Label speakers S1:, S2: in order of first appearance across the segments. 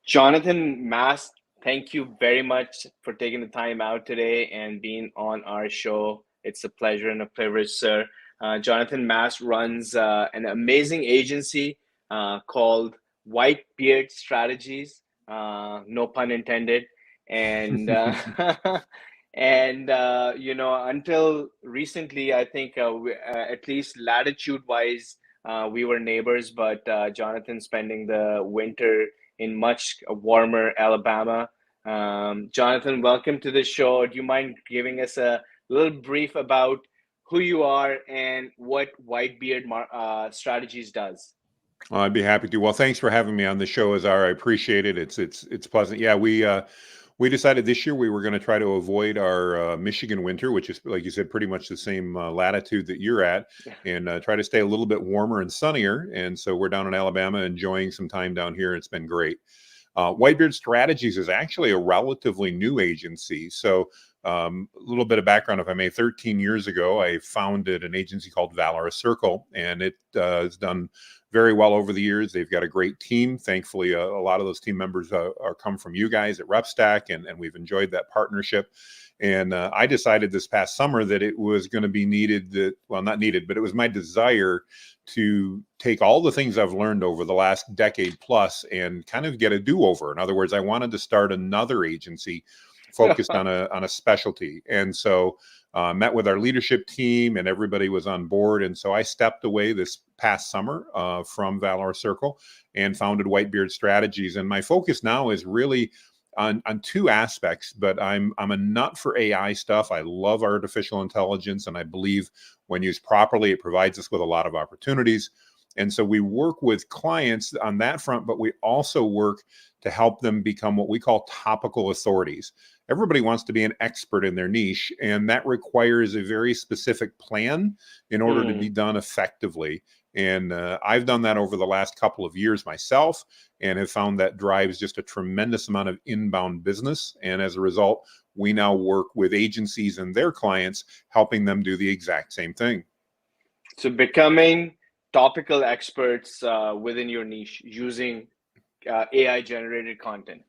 S1: Jonathan Mast, thank you very much for taking the time out today and being on our show. It's a pleasure and a privilege, sir. Jonathan Mast runs an amazing agency called Whitebeard Strategies, no pun intended. And until recently, I think at least latitude-wise, we were neighbors. But Jonathan spending the winter in much warmer Alabama. Jonathan, welcome to the show. Do you mind giving us a little brief about who you are and what Whitebeard Strategies does?
S2: I'd be happy to. Well, thanks for having me on the show, Azar. I appreciate it. It's pleasant. Yeah, we decided this year we were going to try to avoid our Michigan winter, which is, like you said, pretty much the same latitude that you're at, and try to stay a little bit warmer and sunnier. And so we're down in Alabama enjoying some time down here. It's been great. Whitebeard Strategies is actually a relatively new agency. So a little bit of background, if I may. 13 years ago, I founded an agency called Valorous Circle, and it has done very well over the years. They've got a great team. Thankfully, a lot of those team members are come from you guys at RepStack, and we've enjoyed that partnership. And I decided this past summer that it was going to be needed, well, not needed, but it was my desire to take all the things I've learned over the last decade plus and kind of get a do-over. In other words, I wanted to start another agency focused on a specialty. And so met with our leadership team, and everybody was on board. And so I stepped away this past summer from Valorous Circle and founded Whitebeard Strategies. And my focus now is really on two aspects, but I'm a nut for AI stuff. I love artificial intelligence, and I believe when used properly, it provides us with a lot of opportunities. And so we work with clients on that front, but we also work to help them become what we call topical authorities. Everybody wants to be an expert in their niche, and that requires a very specific plan in order to be done effectively. And I've done that over the last couple of years myself, and have found that drives just a tremendous amount of inbound business. And as a result, we now work with agencies and their clients, helping them do the exact same thing.
S1: So becoming topical experts within your niche using AI generated content.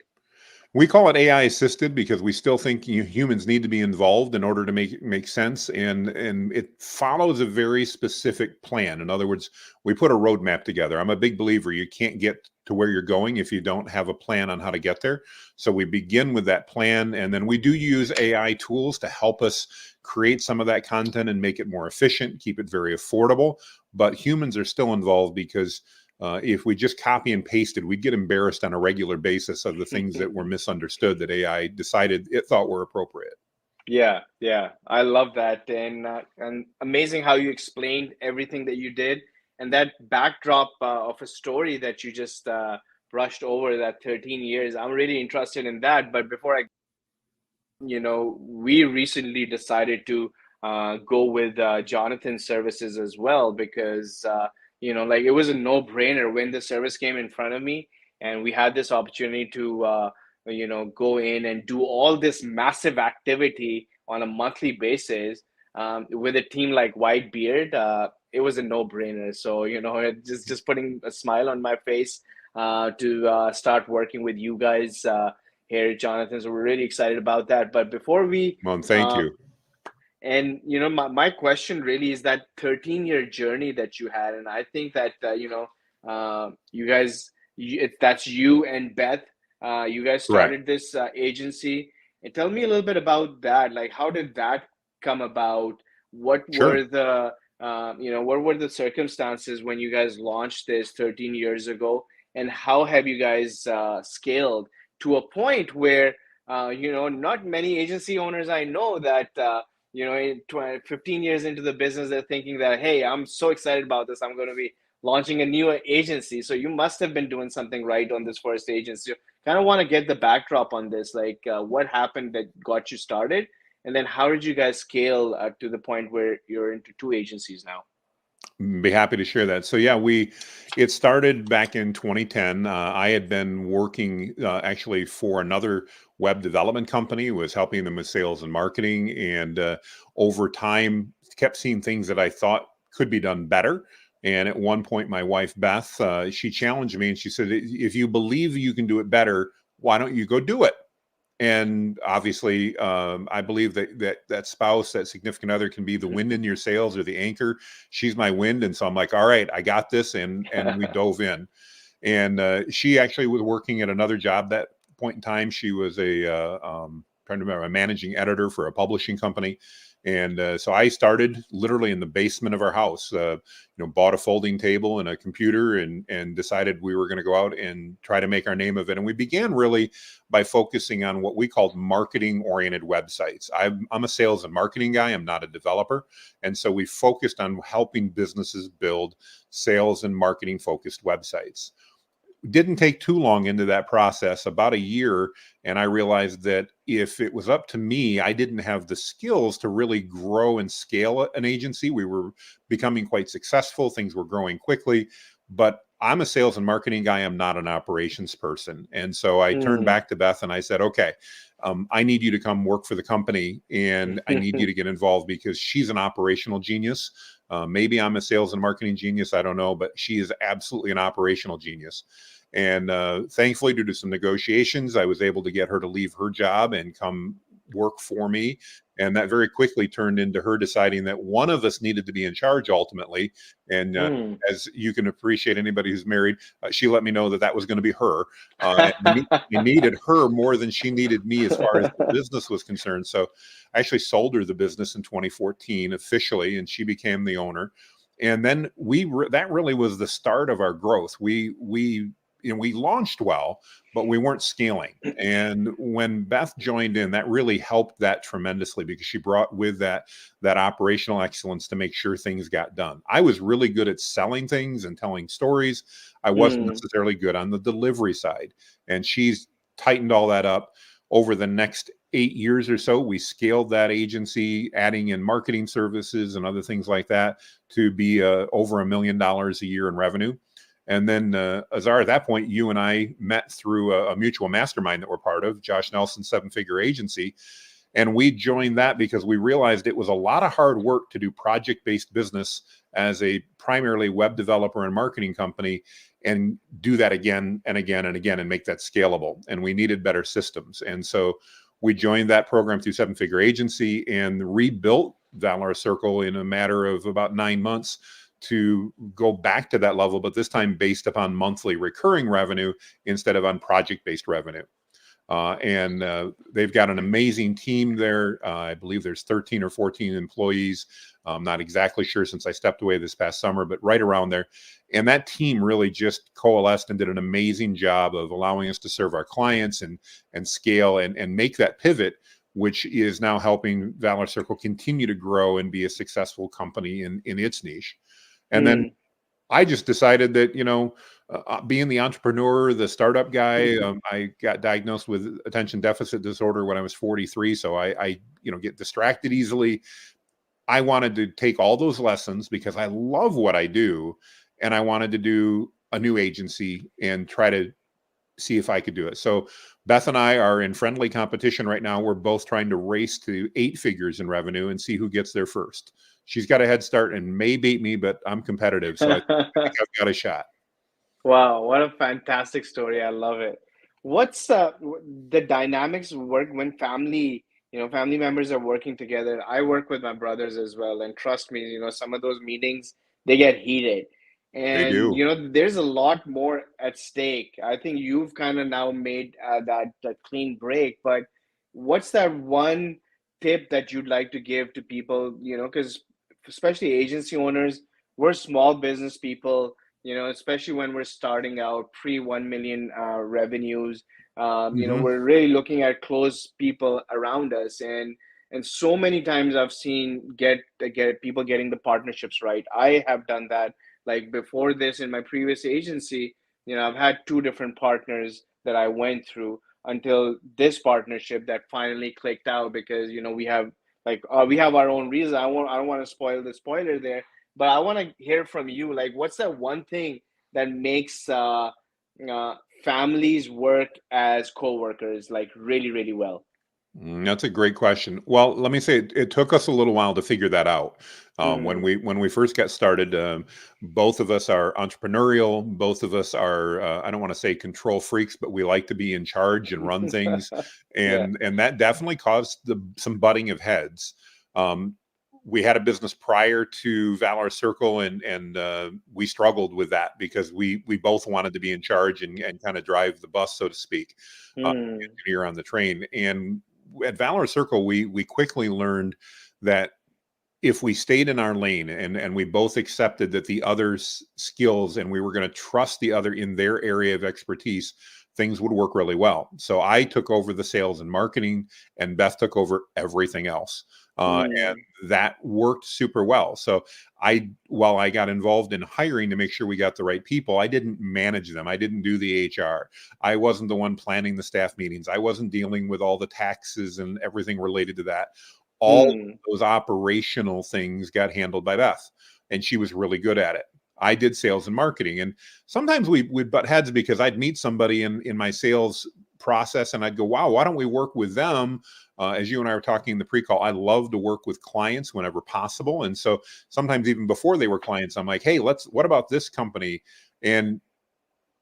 S2: We call it AI assisted because we still think humans need to be involved in order to make it make sense. And it follows a very specific plan. In other words, we put a roadmap together. I'm a big believer you can't get to where you're going if you don't have a plan on how to get there. So we begin with that plan, and then we do use AI tools to help us create some of that content and make it more efficient, keep it very affordable. But humans are still involved because if we just copy and pasted, we'd get embarrassed on a regular basis of the things that were misunderstood that AI decided it thought were appropriate.
S1: Yeah, I love that, and amazing how you explained everything that you did, and that backdrop of a story that you just brushed over, that 13 years. I'm really interested in that. But before we recently decided to go with Jonathan's services as well because. Like it was a no-brainer when the service came in front of me, and we had this opportunity to, go in and do all this massive activity on a monthly basis with a team like Whitebeard. It was a no-brainer. So, just putting a smile on my face to start working with you guys here, Jonathan. So we're really excited about that. But before we,
S2: Well, thank you.
S1: And my question really is that 13-year journey that you had, and I think that you guys, that's you and Beth. You guys started this agency. And tell me a little bit about that. Like, how did that come about? What were the what were the circumstances when you guys launched this 13 years ago, and how have you guys scaled to a point where not many agency owners I know that. 15 years into the business, they're thinking that, hey, I'm so excited about this. I'm going to be launching a new agency. So you must have been doing something right on this first agency. Kind of want to get the backdrop on this, like what happened that got you started? And then how did you guys scale to the point where you're into two agencies now?
S2: Be happy to share that. So yeah, it started back in 2010. I had been working actually for another web development company, was helping them with sales and marketing, and over time kept seeing things that I thought could be done better. And at one point, my wife, Beth, she challenged me and she said, if you believe you can do it better, why don't you go do it? And obviously, I believe that spouse, that significant other, can be the wind in your sails or the anchor. She's my wind, and so I'm like, all right, I got this, and we dove in. And she actually was working at another job that point in time. She was trying to remember, a managing editor for a publishing company. And so I started literally in the basement of our house, bought a folding table and a computer, and decided we were going to go out and try to make our name of it. And we began really by focusing on what we called marketing oriented websites. I'm a sales and marketing guy. I'm not a developer. And so we focused on helping businesses build sales and marketing focused websites. Didn't take too long into that process, about a year, and I realized that if it was up to me, I didn't have the skills to really grow and scale an agency. We were becoming quite successful. Things were growing quickly, but I'm a sales and marketing guy. I'm not an operations person. And so I turned back to Beth and I said, okay, I need you to come work for the company, and I need you to get involved, because she's an operational genius. Maybe I'm a sales and marketing genius. I don't know, but she is absolutely an operational genius. And thankfully, due to some negotiations, I was able to get her to leave her job and come work for me. And that very quickly turned into her deciding that one of us needed to be in charge ultimately. And as you can appreciate, anybody who's married, she let me know that that was going to be her. We needed her more than she needed me as far as the business was concerned. So I actually sold her the business in 2014 officially, and she became the owner. And then that really was the start of our growth. We launched well, but we weren't scaling. And when Beth joined in, that really helped that tremendously, because she brought with that operational excellence to make sure things got done. I was really good at selling things and telling stories. I wasn't necessarily good on the delivery side. And she's tightened all that up. Over the next 8 years or so, we scaled that agency, adding in marketing services and other things like that, to be over $1 million a year in revenue. And then, Azar, at that point, you and I met through a mutual mastermind that we're part of, Josh Nelson's 7-Figure Agency. And we joined that because we realized it was a lot of hard work to do project-based business as a primarily web developer and marketing company, and do that again and again and again and make that scalable. And we needed better systems. And so we joined that program through 7-Figure Agency and rebuilt Valor Circle in a matter of about 9 months to go back to that level, but this time based upon monthly recurring revenue instead of on project-based revenue. And they've got an amazing team there. I believe there's 13 or 14 employees. I'm not exactly sure, since I stepped away this past summer, but right around there. And that team really just coalesced and did an amazing job of allowing us to serve our clients and scale and make that pivot, which is now helping Valor Circle continue to grow and be a successful company in its niche. And then I just decided that, being the entrepreneur, the startup guy, I got diagnosed with attention deficit disorder when I was 43. So I get distracted easily. I wanted to take all those lessons, because I love what I do, and I wanted to do a new agency and try to see if I could do it. So Beth and I are in friendly competition right now. We're both trying to race to 8 figures in revenue and see who gets there first. She's got a head start and may beat me, but I'm competitive, so I think I've got a shot.
S1: Wow, what a fantastic story. I love it. What's the dynamics work when family members are working together? I work with my brothers as well, and trust me, some of those meetings, they get heated.
S2: They
S1: And
S2: do.
S1: there's a lot more at stake. I think you've kind of now made that clean break, but what's that one tip that you'd like to give to people, because especially agency owners, we're small business people, especially when we're starting out pre 1 million revenues.
S2: Mm-hmm.
S1: We're really looking at close people around us, and so many times I've seen get people getting the partnerships right. I have done that. Like before this, in my previous agency, I've had 2 different partners that I went through until this partnership that finally clicked out, because we have our own reasons. I don't want to spoil the spoiler there, but I want to hear from you. Like, what's that one thing that makes uh, families work as co-workers like really, really well?
S2: That's a great question. Well, let me say it took us a little while to figure that out. When
S1: Mm.
S2: we first got started, both of us are entrepreneurial. Both of us are I don't want to say control freaks, but we like to be in charge and run things,
S1: Yeah.
S2: and that definitely caused some butting of heads. Um, we had a business prior to Valor Circle, and we struggled with that because we both wanted to be in charge and kind of drive the bus, so to speak,
S1: Mm.
S2: engineer on the train. And at Valor Circle, we quickly learned that if we stayed in our lane and we both accepted that the other's skills and we were going to trust the other in their area of expertise, things would work really well. So I took over the sales and marketing, and Beth took over everything else.
S1: Mm.
S2: And that worked super well. So while I got involved in hiring to make sure we got the right people, I didn't manage them. I didn't do the HR. I wasn't the one planning the staff meetings. I wasn't dealing with all the taxes and everything related to that. All
S1: Mm.
S2: those operational things got handled by Beth, and she was really good at it. I did sales and marketing, and sometimes we'd butt heads because I'd meet somebody in my sales process, and I'd go, "Wow, why don't we work with them?" As you and I were talking in the pre-call, I love to work with clients whenever possible, and so sometimes even before they were clients, I'm like, "Hey, what about this company?" And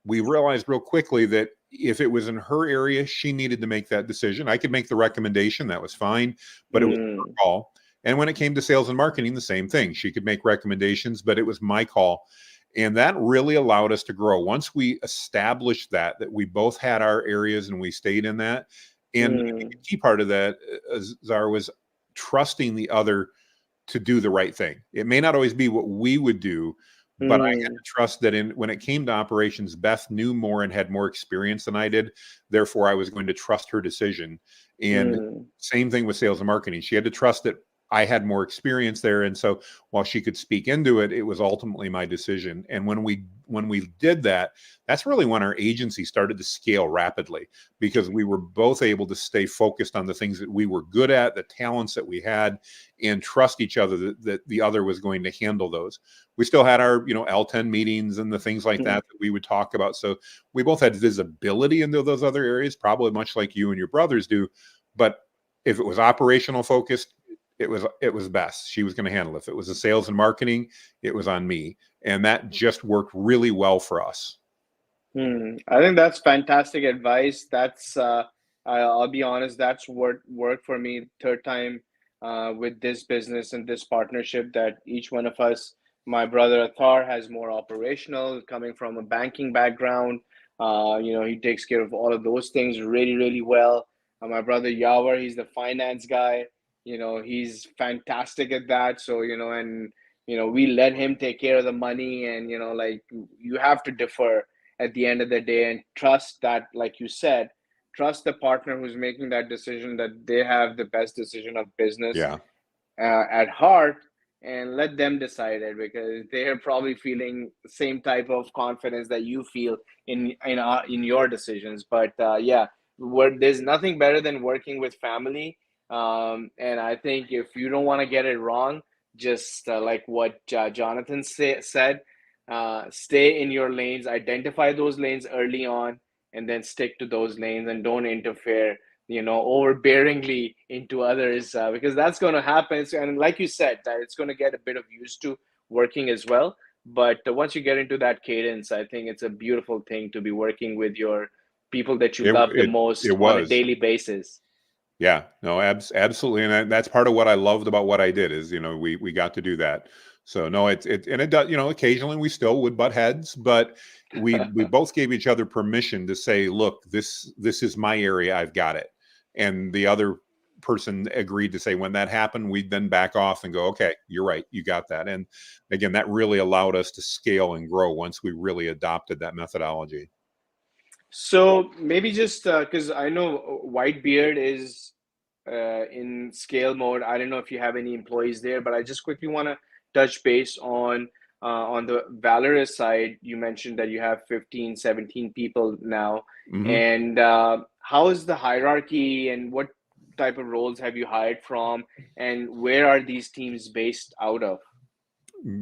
S2: we realized real quickly that if it was in her area, she needed to make that decision. I could make the recommendation, that was fine, but it was her
S1: Mm.
S2: call. And when it came to sales and marketing, the same thing. She could make recommendations, but it was my call. And that really allowed us to grow. Once we established that we both had our areas and we stayed in that. And I think
S1: Mm.
S2: a key part of that, Zara, was trusting the other to do the right thing. It may not always be what we would do, but I had
S1: Mm.
S2: to trust that when it came to operations, Beth knew more and had more experience than I did. Therefore, I was going to trust her decision. And
S1: Mm.
S2: same thing with sales and marketing. She had to trust that I had more experience there. And so while she could speak into it, it was ultimately my decision. And when we did that, that's really when our agency started to scale rapidly because we were both able to stay focused on the things that we were good at, the talents that we had, and trust each other that the other was going to handle those. We still had our, L10 meetings and the things like
S1: Mm.
S2: that we would talk about. So we both had visibility into those other areas, probably much like you and your brothers do. But if it was operational focused, it was best. She was going to handle it. If it was a sales and marketing, it was on me. And that just worked really well for us.
S1: I think that's fantastic advice. I'll be honest, that's what worked for me third time with this business and this partnership that each one of us, my brother Athar has more operational, coming from a banking background. He takes care of all of those things really, really well. My brother Yawar, he's the finance guy. He's fantastic at that. So, we let him take care of the money and, like you have to defer at the end of the day and trust that, like you said, trust the partner who's making that decision, that they have the best decision of business
S2: Yeah.
S1: at heart, and let them decide it because they're probably feeling the same type of confidence that you feel in your decisions. But yeah, there's nothing better than working with family. And I think if you don't want to get it wrong, just like what Jonathan said, stay in your lanes, identify those lanes early on, and then stick to those lanes and don't interfere, overbearingly into others, because that's going to happen. And like you said, that it's going to get a bit of used to working as well. But once you get into that cadence, I think it's a beautiful thing to be working with your people that you
S2: It
S1: love the
S2: it
S1: most
S2: it
S1: on a
S2: was.
S1: daily basis.
S2: Yeah, no, absolutely, and that's part of what I loved about what I did is, we got to do that. So no, and it does, occasionally we still would butt heads, but we both gave each other permission to say, look, this is my area, I've got it, and the other person agreed to say when that happened, we'd then back off and go, okay, you're right, you got that, and again, that really allowed us to scale and grow once we really adopted that methodology.
S1: So maybe just because I know Whitebeard is in scale mode. I don't know if you have any employees there, but I just quickly want to touch base on the Valorous side. You mentioned that you have 15, 17 people now.
S2: Mhm.
S1: And how is the hierarchy and what type of roles have you hired from? And where are these teams based out of?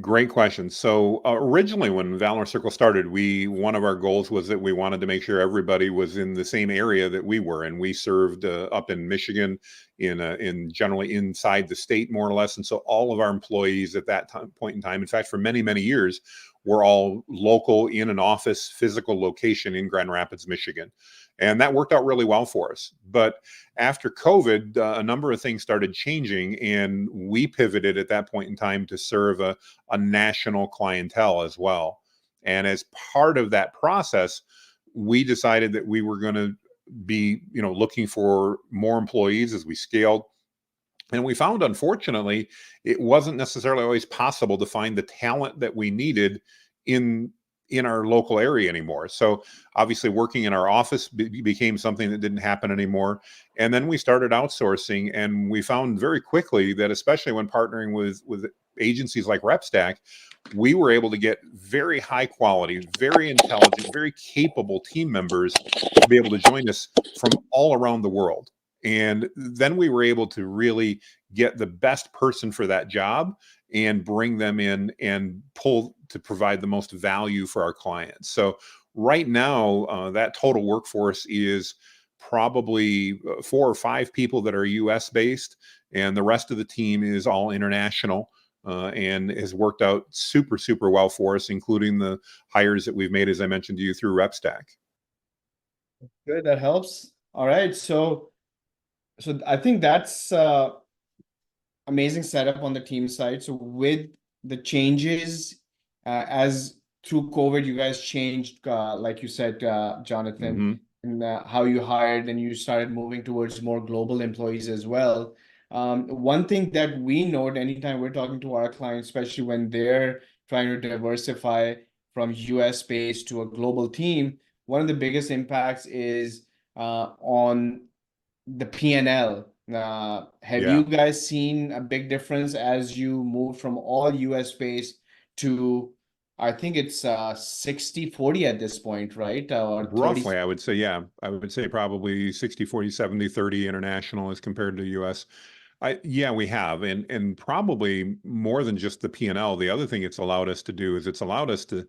S2: Great question. So originally, when Valor Circle started, one of our goals was that we wanted to make sure everybody was in the same area that we were, and we served up in Michigan, in generally inside the state, more or less. And so all of our employees at that point in time, in fact, for many many years, were all local in an office physical location in Grand Rapids, Michigan, and that worked out really well for us. But after COVID, a number of things started changing, and we pivoted at that point in time to serve a national clientele as well. And as part of that process, we decided that we were going to be, looking for more employees as we scaled. And we found, unfortunately, it wasn't necessarily always possible to find the talent that we needed in in our local area anymore. So obviously working in our office became something that didn't happen anymore. And then we started outsourcing, and we found very quickly that, especially when partnering with agencies like RepStack, we were able to get very high quality, very intelligent, very capable team members to be able to join us from all around the world. And then we were able to really get the best person for that job and bring them in and pull to provide the most value for our clients. So right now, that total workforce is probably 4 or 5 people that are US based, and the rest of the team is all international. And has worked out super, super well for us, including the hires that we've made, as I mentioned to you, through RepStack.
S1: Good, that helps. All right, so I think that's amazing setup on the team side. So with the changes, as through COVID, you guys changed, like you said, Jonathan,
S2: Mm-hmm.
S1: and how you hired, and you started moving towards more global employees as well. One thing that we note anytime we're talking to our clients, especially when they're trying to diversify from US based to a global team, one of the biggest impacts is on the P&L. Have you
S2: Yeah.
S1: guys seen a big difference as you move from all US based to, I think it's 60/40 at this point, right? Or 30.
S2: Roughly, I would say, yeah, I would say probably 60, 40, 70, 30 international as compared to US. Yeah, we have, and probably more than just the P&L. The other thing it's allowed us to do is it's allowed us to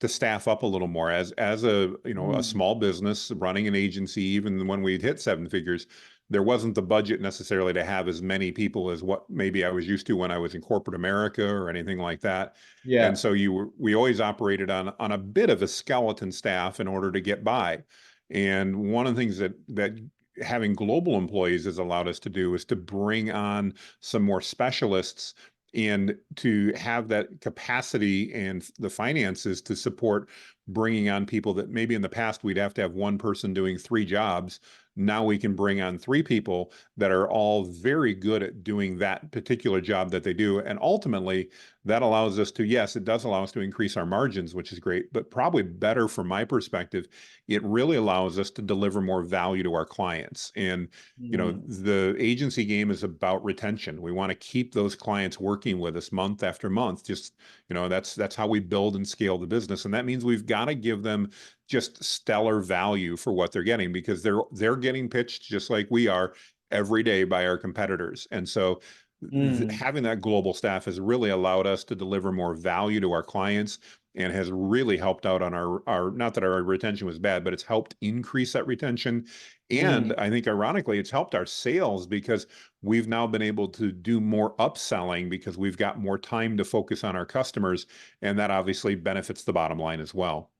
S2: staff up a little more as a a
S1: Mm,
S2: small business running an agency. Even when we'd hit 7 figures, there wasn't the budget necessarily to have as many people as what maybe I was used to when I was in corporate America or anything like that. And
S1: yeah.
S2: so we always operated on a bit of a skeleton staff in order to get by. And one of the things that having global employees has allowed us to do is to bring on some more specialists and to have that capacity and the finances to support bringing on people that maybe in the past we'd have to have one person doing 3 jobs. Now we can bring on 3 people that are all very good at doing that particular job that they do. And ultimately, that allows us to, yes, it does allow us to increase our margins, which is great, but probably better from my perspective, it really allows us to deliver more value to our clients. And
S1: Mm,
S2: the agency game is about retention. We want to keep those clients working with us month after month. Just, that's how we build and scale the business. And that means we've got to give them just stellar value for what they're getting, because they're getting pitched just like we are every day by our competitors. And so
S1: mm,
S2: having that global staff has really allowed us to deliver more value to our clients, and has really helped out on our not that our retention was bad, but it's helped increase that retention. And
S1: mm.
S2: I think ironically, it's helped our sales, because we've now been able to do more upselling because we've got more time to focus on our customers. And that obviously benefits the bottom line as well.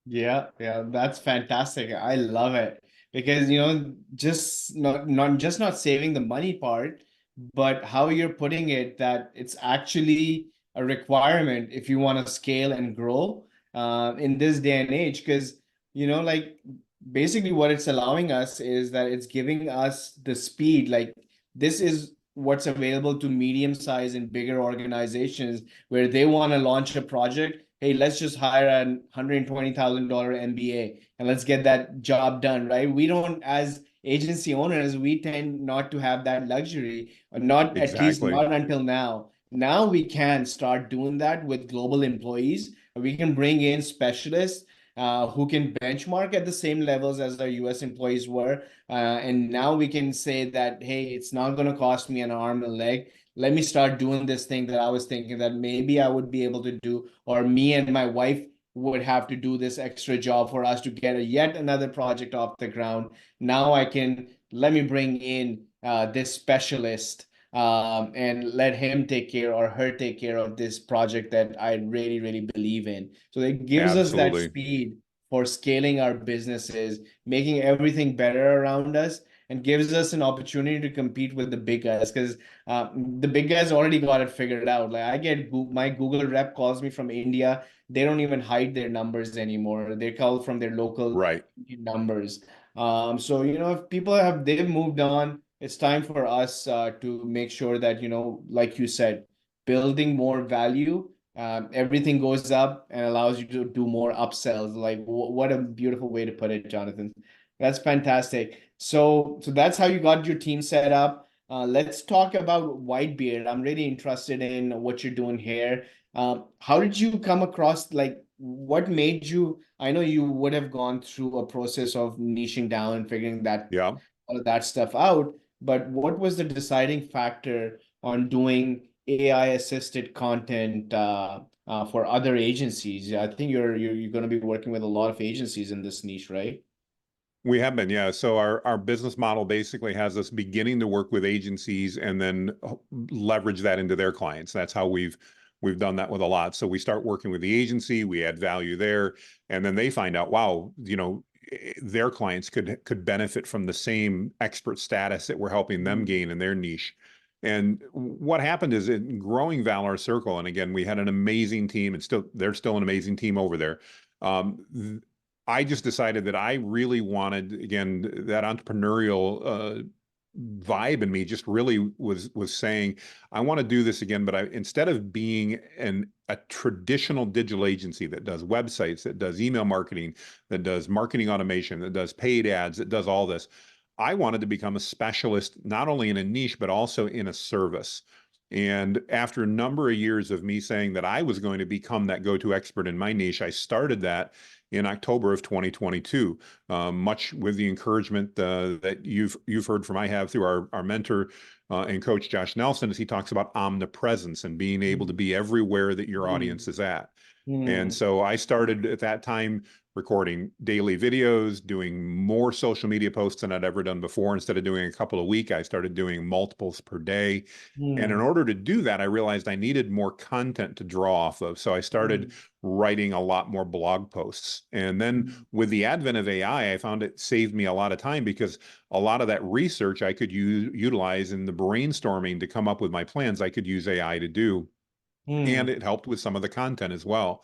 S1: Yeah, yeah, that's fantastic. I love it because just not saving the money part, but how you're putting it that it's actually a requirement if you want to scale and grow in this day and age. Because like basically what it's allowing us is that it's giving us the speed. Like this is what's available to medium size and bigger organizations where they want to launch a project. Hey, let's just hire a $120,000 MBA and let's get that job done, right? We don't, as agency owners, we tend not to have that luxury, or not, at least
S2: Exactly.
S1: not until now. Now we can start doing that with global employees. We can bring in specialists who can benchmark at the same levels as our US employees were. And now we can say that, hey, it's not going to cost me an arm and a leg. let me start doing this thing that I was thinking that maybe I would be able to do, or me and my wife would have to do this extra job for us to get yet another project off the ground. Now I can, let me bring in this specialist and let him take care or her take care of this project that I really, really believe in. So it gives us that
S2: Absolutely.
S1: speed for scaling our businesses, making everything better around us, and gives us an opportunity to compete with the big guys because the big guys already got it figured out. Like I get my Google rep calls me from India. They don't even hide their numbers anymore. They call from their local
S2: Right.
S1: numbers. So if people they've moved on, it's time for us to make sure that like you said, building more value. Everything goes up and allows you to do more upsells. Like what a beautiful way to put it, Jonathan. That's fantastic. So that's how you got your team set up. Let's talk about Whitebeard. I'm really interested in what you're doing here. How did you come across, like, what made you? I know you would have gone through a process of niching down and figuring that
S2: Yeah.
S1: all of that stuff out, but what was the deciding factor on doing AI assisted content for other agencies? I think you're going to be working with a lot of agencies in this niche, right?
S2: We have been, yeah. So our business model basically has us beginning to work with agencies and then leverage that into their clients. That's how we've done that with a lot. So we start working with the agency, we add value there, and then they find out, wow, their clients could benefit from the same expert status that we're helping them
S1: Mm,
S2: gain in their niche. And what happened is in growing Valor Circle, and again, we had an amazing team, and they're still an amazing team over there. I just decided that I really wanted, again, that entrepreneurial vibe in me just really was saying, I want to do this again, but instead of being a traditional digital agency that does websites, that does email marketing, that does marketing automation, that does paid ads, that does all this, I wanted to become a specialist, not only in a niche, but also in a service. And after a number of years of me saying that I was going to become that go-to expert in my niche, I started that in October of 2022, much with the encouragement that you've heard from I have through our mentor and coach Josh Nelson, as he talks about omnipresence and being able to be everywhere that your audience
S1: mm,
S2: is at. And
S1: mm,
S2: so I started at that time recording daily videos, doing more social media posts than I'd ever done before. Instead of doing a couple a week, I started doing multiples per day. And in
S1: mm,
S2: order to do that, I realized I needed more content to draw off of. So I started
S1: mm,
S2: writing a lot more blog posts. And then
S1: mm,
S2: with the advent of AI, I found it saved me a lot of time because a lot of that research I could utilize in the brainstorming to come up with my plans, I could use AI to do. And
S1: mm,
S2: it helped with some of the content as well.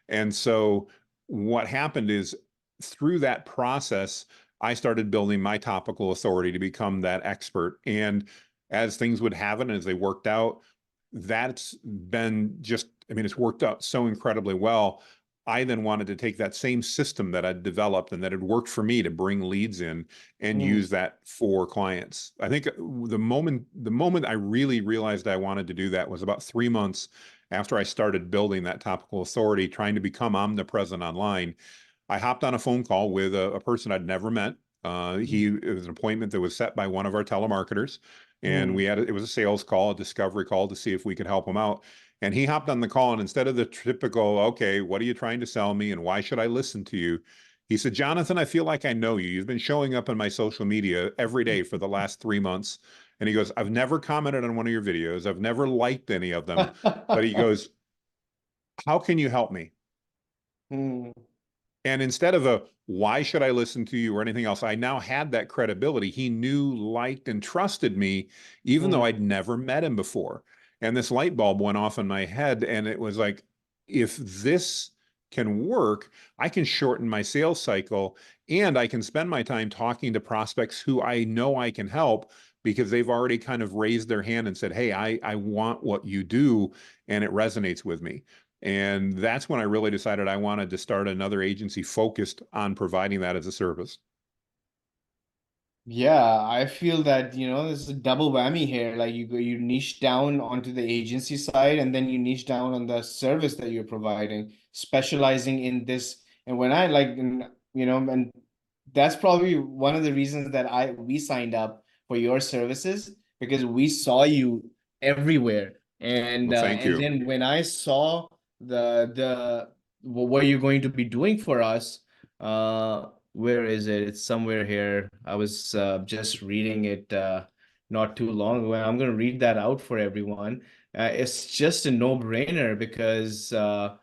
S2: And so what happened is through that process, I started building my topical authority to become that expert. And as things would happen, as they worked out, that's been just, I mean, it's worked out so incredibly well. I then wanted to take that same system that I'd developed and that had worked for me to bring leads in and
S1: mm,
S2: use that for clients. I think the moment I really realized I wanted to do that was about 3 months after I started building that topical authority, trying to become omnipresent online. I hopped on a phone call with a person I'd never met. It was an appointment that was set by one of our telemarketers, and
S1: mm,
S2: it was a sales call, a discovery call to see if we could help him out. And he hopped on the call, and instead of the typical, okay, what are you trying to sell me, and why should I listen to you? He said, Jonathan, I feel like I know you. You've been showing up in my social media every day for the last 3 months. And he goes, I've never commented on one of your videos. I've never liked any of them. But he goes, how can you help me?
S1: mm,
S2: And instead of a why should I listen to you or anything else, I now had that credibility. He knew, liked, and trusted me, even though
S1: mm,
S2: I'd never met him before. And this light bulb went off in my head. And it was like, if this can work, I can shorten my sales cycle and I can spend my time talking to prospects who I know I can help because they've already kind of raised their hand and said, hey, I want what you do. And it resonates with me. And that's when I really decided I wanted to start another agency focused on providing that as a service.
S1: Yeah, I feel that, there's a double whammy here. Like you niche down onto the agency side and then you niche down on the service that you're providing, specializing in this. And when I like, and that's probably one of the reasons that we signed up for your services because we saw you everywhere.
S2: Well, thank
S1: And
S2: you.
S1: then when I saw what you're going to be doing for us, where is it? It's somewhere here. I was just reading it not too long ago. I'm going to read that out for everyone. It's just a no-brainer because uh,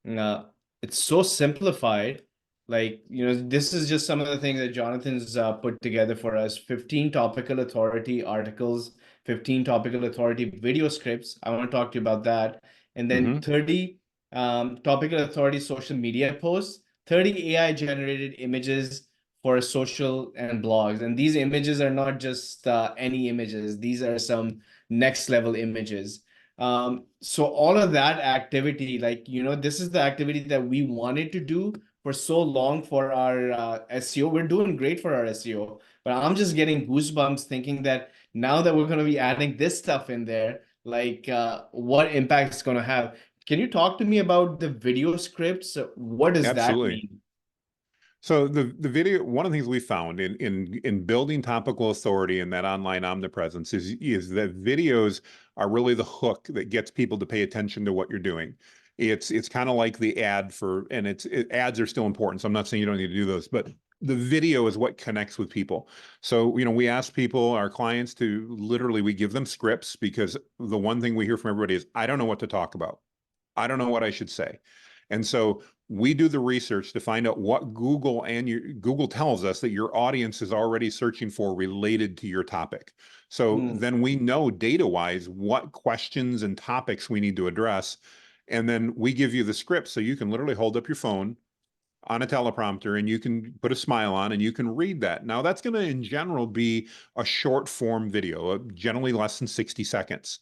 S1: it's so simplified. Like, this is just some of the things that Jonathan's put together for us. 15 topical authority articles, 15 topical authority video scripts. I want to talk to you about that. And then
S2: Hmm.
S1: 30 topical authority social media posts, 30 AI generated images for social and blogs. And these images are not just any images, these are some next level images. So all of that activity, like, this is the activity that we wanted to do for so long for our SEO. We're doing great for our SEO, but I'm just getting goosebumps thinking that now that we're going to be adding this stuff in there, like what impact it's going to have. Can you talk to me about the video scripts? What does that
S2: Absolutely.
S1: mean?
S2: So the video, one of the things we found in building topical authority and that online omnipresence is that videos are really the hook that gets people to pay attention to what you're doing. It's kind of like the ad for, and ads are still important. So I'm not saying you don't need to do those, but the video is what connects with people. So, we ask people, our clients, to literally, we give them scripts, because the one thing we hear from everybody is, I don't know what to talk about. I don't know what I should say. And so we do the research to find out what Google tells us that your audience is already searching for related to your topic. So
S1: Mm,
S2: then we know data-wise what questions and topics we need to address. And then we give you the script, so you can literally hold up your phone on a teleprompter and you can put a smile on and you can read that. Now, that's going to, in general, be a short form video, generally less than 60 seconds.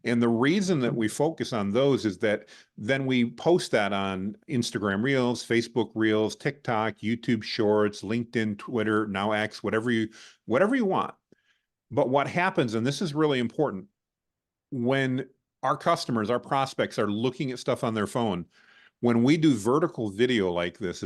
S2: And the reason that we focus on those is that then we post that on Instagram Reels, Facebook Reels, TikTok, YouTube Shorts, LinkedIn, Twitter, now X, whatever you want. But what happens, and this is really important, when our customers, our prospects, are looking at stuff on their phone, when we do vertical video like this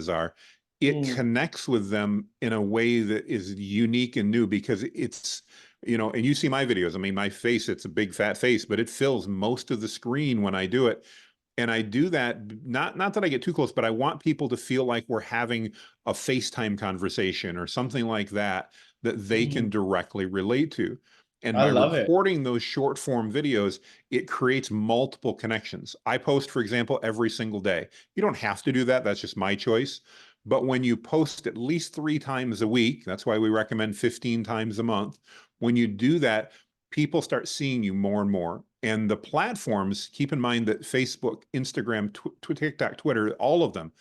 S2: it
S1: mm,
S2: connects with them in a way that is unique and new, because it's, and you see my videos. I mean, my face, it's a big fat face, but it fills most of the screen when I do it. And I do that, not that I get too close, but I want people to feel like we're having a FaceTime conversation or something like that they can
S1: mm.
S2: directly relate to. And
S1: I
S2: by
S1: love it.
S2: recording those short form videos, it creates multiple connections. I post, for example, every single day. You don't have to do that. That's just my choice. But when you post at least 3 times a week, that's why we recommend 15 times a month. When you do that, people start seeing you more and more. And the platforms, keep in mind that Facebook, Instagram, TikTok, Twitter, all of them,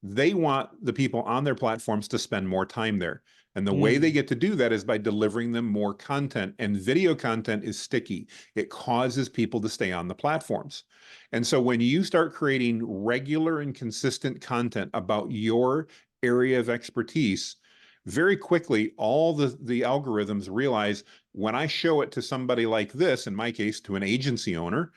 S2: they want the people on their platforms to spend more time there. And the way they
S1: Mm,
S2: get to do that is by delivering them more content. And video content is sticky. It causes people to stay on the platforms. And so when you start creating regular and consistent content about your area of expertise, very quickly, all the algorithms realize, when I show it to somebody like this, in my case, to an agency owner,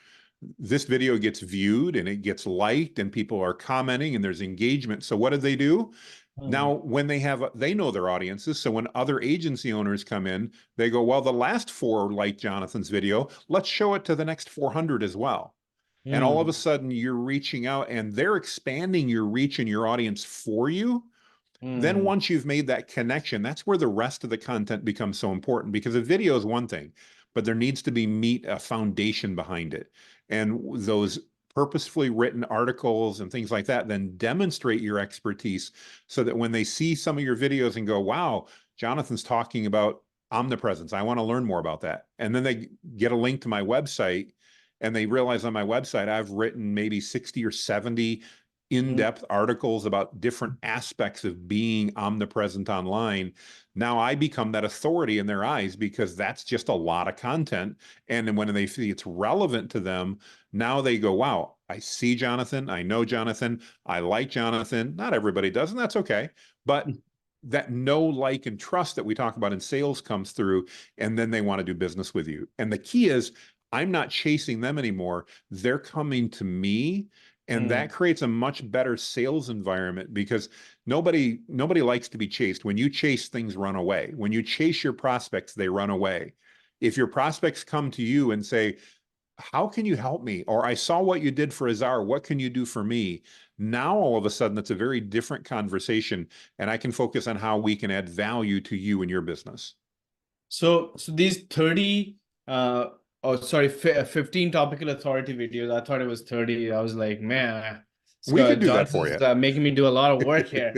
S2: this video gets viewed and it gets liked and people are commenting and there's engagement. So what do?
S1: mm,
S2: Now, when they know their audiences. So when other agency owners come in, they go, well, the last 4 liked Jonathan's video. Let's show it to the next 400 as well. And all of a
S1: mm,
S2: sudden you're reaching out and they're expanding your reach and your audience for you. Then
S1: mm,
S2: once you've made that connection, that's where the rest of the content becomes so important, because a video is one thing, but there needs to be a foundation behind it. And those purposefully written articles and things like that then demonstrate your expertise, so that when they see some of your videos and go, wow, Jonathan's talking about omnipresence, I want to learn more about that. And then they get a link to my website and they realize on my website, I've written maybe 60 or 70
S1: mm.
S2: in-depth articles about different aspects of being omnipresent online. Now I become that authority in their eyes, because that's just a lot of content. And then when they see it's relevant to them, now they go, wow, I see Jonathan, I know Jonathan, I like Jonathan. Not everybody does, and that's okay. But that know, like, and trust that we talk about in sales comes through, and then they want to do business with you. And the key is, I'm not chasing them anymore. They're coming to me, and that
S1: Mm,
S2: creates a much better sales environment, because nobody likes to be chased. When you chase, things run away. When you chase your prospects, they run away. If your prospects come to you and say, how can you help me? Or I saw what you did for Azar. What can you do for me? Now, all of a sudden, it's a very different conversation, and I can focus on how we can add value to you and your business.
S3: So these 30, oh, sorry, 15 topical authority videos. I thought it was 30. I was like, man,
S2: We could do that for
S3: Jonathan's
S2: you.
S3: making me do a lot of work here.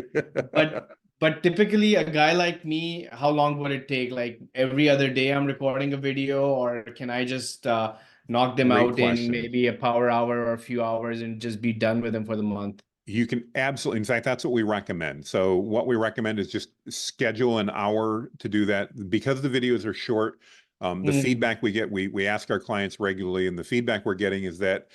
S3: But but typically a guy like me, how long would it take? Like every other day I'm recording a video, or can I just knock them
S2: Great
S3: out in
S2: question.
S3: maybe a power hour or a few hours and just be done with them for the month?
S2: You can absolutely, in fact, that's what we recommend. So, what we recommend is just schedule an hour to do that because the videos are short. The
S3: Mm,
S2: feedback we get, we ask our clients regularly, and the feedback we're getting is that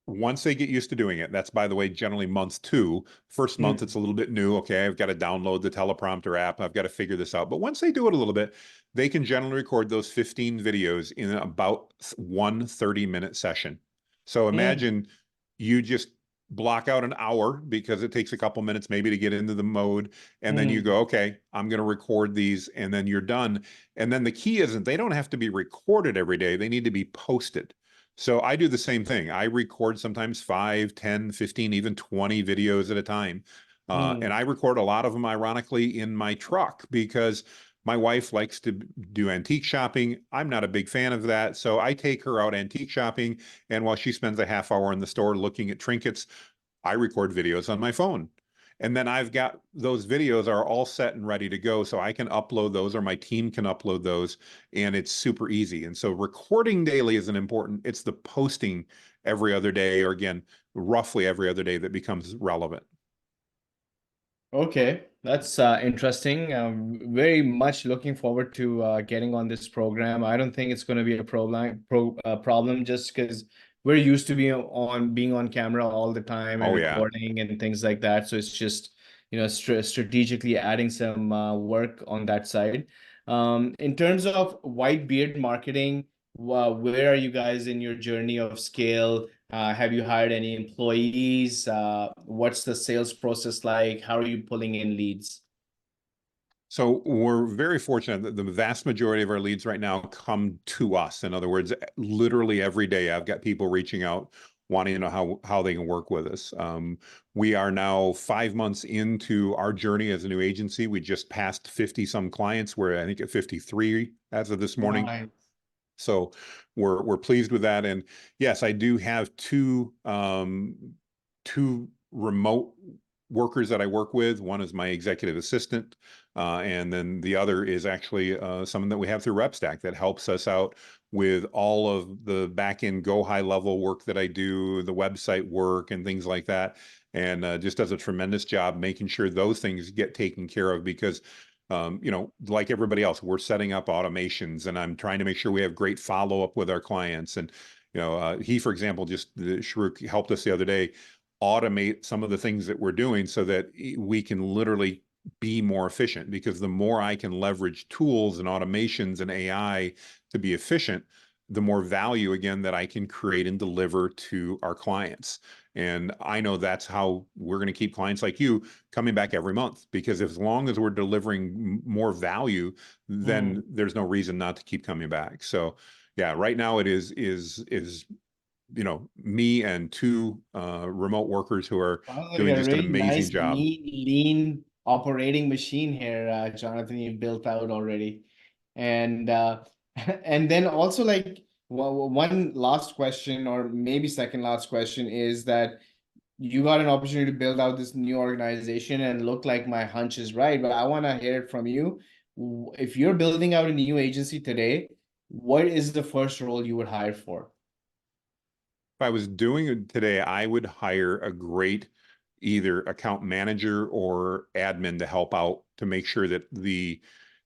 S2: once they get used to doing it, that's by the way, generally month two. First month, it's
S3: mm,
S2: a little bit new. Okay, I've got to download the teleprompter app. I've got to figure this out. But once they do it a little bit, they can generally record those 15 videos in about one 30-minute session. So
S3: mm,
S2: imagine you just block out an hour because it takes a couple minutes maybe to get into the mode. And then you
S3: mm,
S2: go, okay, I'm going to record these, and then you're done. And then the key isn't they don't have to be recorded every day, they need to be posted. So I do the same thing. I record sometimes 5, 10, 15, even 20 videos at a time. And
S3: mm.
S2: I record a lot of them, ironically, in my truck because my wife likes to do antique shopping. I'm not a big fan of that. So I take her out antique shopping. And while she spends a half hour in the store looking at trinkets, I record videos on my phone. And then I've got those videos are all set and ready to go. So I can upload those or my team can upload those and it's super easy. And so recording daily is an important, it's the posting every other day or again, roughly every other day that becomes relevant.
S3: Okay, that's interesting. Very much looking forward to getting on this program. I don't think it's going to be a problem just because we're used to being on camera all the time and
S2: Oh yeah.
S3: recording and things like that. So it's just, strategically adding some work on that side. In terms of Whitebeard marketing, where are you guys in your journey of scale? Have you hired any employees? What's the sales process like? How are you pulling in leads?
S2: So we're very fortunate that the vast majority of our leads right now come to us. In other words, literally every day I've got people reaching out wanting to know how they can work with us. We are now 5 months into our journey as a new agency. We just passed 50 some clients. We're I think at 53 as of this morning.
S3: Right.
S2: So we're pleased with that. And yes, I do have two remote workers that I work with. One is my executive assistant, and then the other is actually someone that we have through RepStack that helps us out with all of the back end go high level work that I do, the website work and things like that. And just does a tremendous job making sure those things get taken care of because like everybody else, we're setting up automations and I'm trying to make sure we have great follow up with our clients. And, he, for example, just Shruk helped us the other day automate some of the things that we're doing so that we can literally be more efficient because the more I can leverage tools and automations and AI to be efficient, the more value again that I can create and deliver to our clients. And I know that's how we're going to keep clients like you coming back every month because as long as we're delivering more value, then
S3: Mm.
S2: there's no reason not to keep coming back. So yeah, right now it is me and two remote workers who are
S3: Sounds like
S2: doing
S3: a
S2: just an
S3: really
S2: amazing
S3: nice,
S2: job.
S3: neat, lean operating machine here, Jonathan, you've built out already. And and then also like one last question, or maybe second last question, is that you got an opportunity to build out this new organization and look like my hunch is right, but I want to hear it from you. If you're building out a new agency today, what is the first role you would hire for?
S2: If I was doing it today, I would hire a great either account manager or admin to help out to make sure that the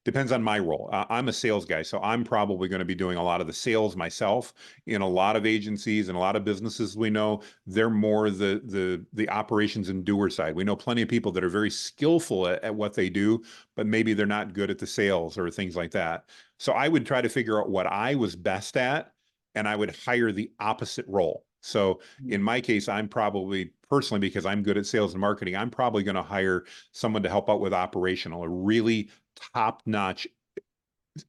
S2: depends on my role. I'm a sales guy, so I'm probably going to be doing a lot of the sales myself. In a lot of agencies and a lot of businesses we know, they're more the operations and doer side. We know plenty of people that are very skillful at what they do, but maybe they're not good at the sales or things like that. So I would try to figure out what I was best at and I would hire the opposite role. So in my case, I'm probably personally, because I'm good at sales and marketing, I'm probably going to hire someone to help out with operational, a really top notch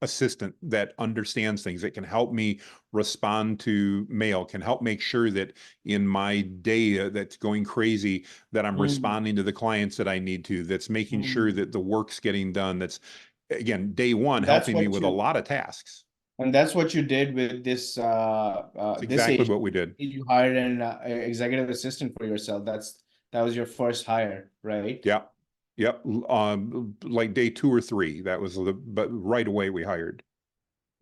S2: assistant that understands things, that can help me respond to mail, can help make sure that in my day that's going crazy, that I'm responding to the clients that I need to, that's making sure that the work's getting done. That's, again, day one,
S3: That's
S2: helping me
S3: what
S2: with a
S3: you
S2: lot of tasks.
S3: and that's what you did with this
S2: It's
S3: this
S2: exactly
S3: age.
S2: what we did.
S3: You hired an executive assistant for yourself. That was your first hire, right?
S2: Yep. Yep. Like day 2 or 3, that was but right away we hired.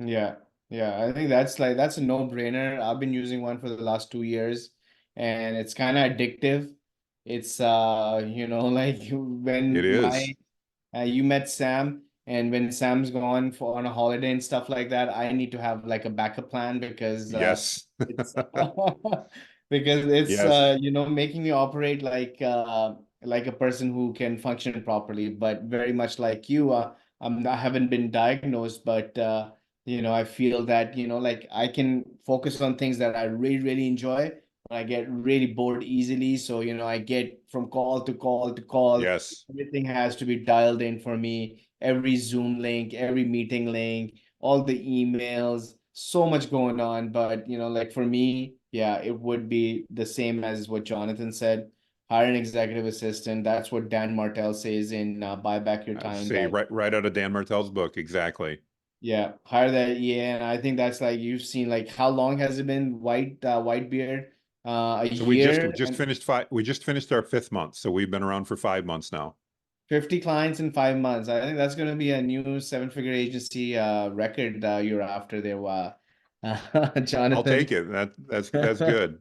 S3: Yeah, yeah. I think that's a no-brainer. I've been using one for the last 2 years, and it's kind of addictive. It's like
S2: It
S3: when
S2: is.
S3: you met Sam, and when Sam's gone for on a holiday and stuff like that, I need to have like a backup plan because
S2: Yes.
S3: it's because it's
S2: Yes.
S3: making me operate like a person who can function properly, but very much like you, I haven't been diagnosed, but I feel that like I can focus on things that I really really enjoy. I get really bored easily, so I get from call to call to call.
S2: Yes.
S3: Everything has to be dialed in for me. Every Zoom link, every meeting link, all the emails, so much going on. But, like for me, yeah, it would be the same as what Jonathan said. Hire an executive assistant. That's what Dan Martell says in Buy Back Your
S2: I
S3: Time.
S2: say
S3: That,
S2: right out of Dan Martell's book. Exactly.
S3: yeah, hire that. Yeah, and I think that's like you've seen, like, how long has it been Whitebeard? A
S2: So we just
S3: year
S2: just
S3: and
S2: finished we just finished our 5th month. So we've been around for 5 months now.
S3: 50 clients in 5 months. I think that's going to be a new seven-figure agency record you're after there,
S2: I'll take
S3: Jonathan.
S2: it. That's good.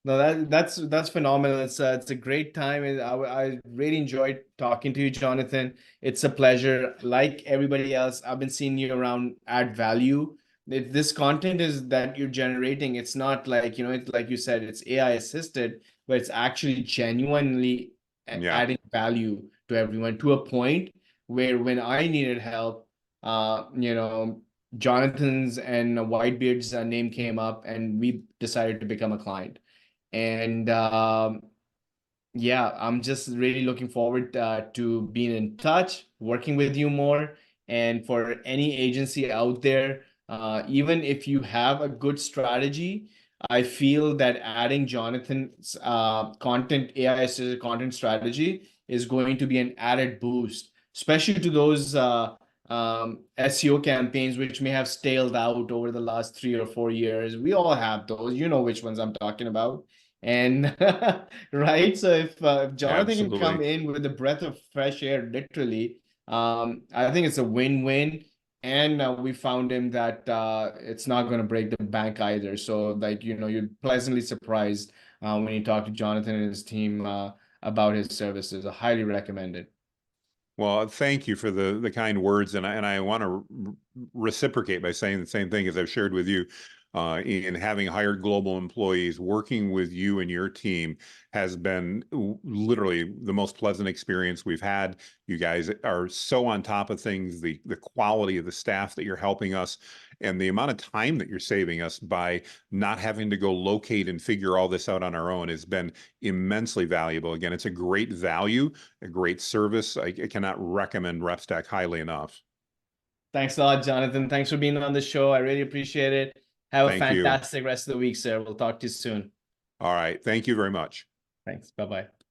S3: No, that's phenomenal. It's a great time. And I really enjoyed talking to you, Jonathan. It's a pleasure. Like everybody else, I've been seeing you around add value. This content is that you're generating. It's not like, it's like you said, it's AI assisted, but it's actually genuinely
S2: Yeah.
S3: adding value to everyone to a point where when I needed help, Jonathan's and Whitebeard's name came up and we decided to become a client. And yeah, I'm just really looking forward to being in touch, working with you more. And for any agency out there, even if you have a good strategy, I feel that adding Jonathan's content, AI assisted content strategy is going to be an added boost, especially to those SEO campaigns which may have staled out over the last 3 or 4 years. We all have those. You know which ones I'm talking about. And right, so if Jonathan can come
S2: Absolutely.
S3: in with a breath of fresh air, literally, I think it's a win-win. And we found him that it's not going to break the bank either. So, like, you're pleasantly surprised when you talk to Jonathan and his team about his services. I highly recommend it.
S2: Well, thank you for the kind words, and I want to reciprocate by saying the same thing as I've shared with you. In having hired global employees, working with you and your team has been literally the most pleasant experience we've had. You guys are so on top of things. The quality of the staff that you're helping us, and the amount of time that you're saving us by not having to go locate and figure all this out on our own has been immensely valuable. Again, it's a great value, a great service. I cannot recommend RepStack highly enough.
S3: Thanks a lot, Jonathan. Thanks for being on the show. I really appreciate it. Have a
S2: Thank you.
S3: fantastic rest of the week, sir. We'll talk to you soon.
S2: All right. Thank you very much.
S3: Thanks. Bye-bye.